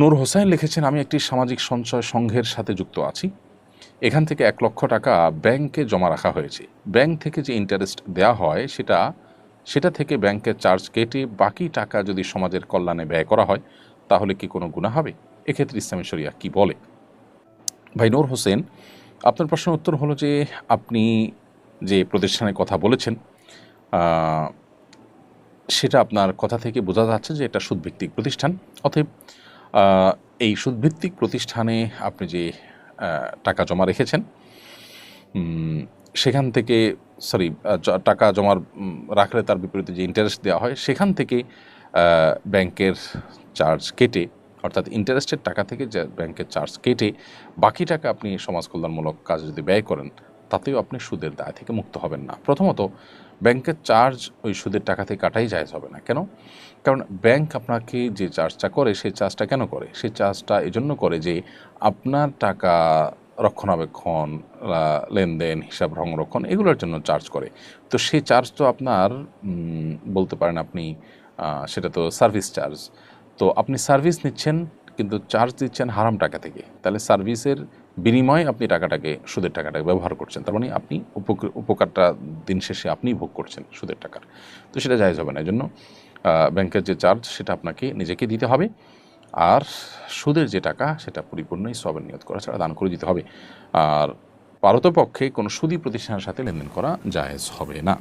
নূর হোসেন লিখেছেন, আমি একটি সামাজিক সঞ্চয় সংঘের সাথে যুক্ত আছি। এখান থেকে 1 লক্ষ টাকা ব্যাংকে জমা রাখা হয়েছে। ব্যাংক থেকে যে ইন্টারেস্ট দেওয়া হয় সেটা থেকে ব্যাংকের চার্জ কেটে বাকি টাকা যদি সমাজের কল্যাণে ব্যয় করা হয় তাহলে কি কোনো গুনাহ হবে? এক্ষেত্রে ইসলামী শরিয়া কি বলে? ভাই নূর হোসেন, আপনার প্রশ্নের উত্তর হলো যে আপনি যে প্রতিষ্ঠানের কথা বলেছেন সেটা আপনার কথা থেকে বোঝা যাচ্ছে যে এটা সুদভিত্তিক প্রতিষ্ঠান। অতএব এই সুদভিত্তিক প্রতিষ্ঠানে আপনি যে টাকা জমা রেখেছেন সেখান থেকে টাকা রাখলে তার বিপরীতে যে ইন্টারেস্ট দেওয়া হয় সেখান থেকে ব্যাংকের চার্জ কেটে, অর্থাৎ ইন্টারেস্টের টাকা থেকে যে ব্যাংকের চার্জ কেটে বাকি টাকা আপনি সমাজ কল্যাণমূলক কাজে যদি ব্যয় করেন তাতেও আপনি সুদের দায় থেকে মুক্ত হবেন না। প্রথমত ব্যাংকের চার্জ ওই সুদের টাকা থেকে কাটাই জায়েজ হবে না। কেন? কারণ ব্যাংক আপনাকে যে চার্জটা করে সেই চার্জটা কেন করে? সেই চার্জটা এজন্য করে যে আপনার টাকা রক্ষণাবেক্ষণ, লেনদেন, হিসাব সংরক্ষণ এগুলোর জন্য চার্জ করে। তো সেই চার্জ তো আপনার বলতে পারেন আপনি সেটা তো সার্ভিস চার্জ। তো আপনি সার্ভিস নিচ্ছেন কিন্তু চার্জ দিচ্ছেন হারাম টাকা থেকে। তাহলে সার্ভিসের বিনিময়ে আপনি সুদের টাকাটাকে ব্যবহার করছেন। তার মানে আপনি উপকারটা দিন শেষে আপনিই ভোগ করছেন সুদের টাকার। তো সেটা জায়েজ হবে না। এজন্য ব্যাংকের যে চার্জ সেটা আপনাকে নিজেকে দিতে হবে। আর সুদের যে টাকা সেটা পরিপূর্ণই সওয়াবের নিয়ত করা ছাড়া দান করে দিতে হবে। আর পারতপক্ষে কোনো সুদী প্রতিষ্ঠানের সাথে লেনদেন করা জায়েজ হবে না।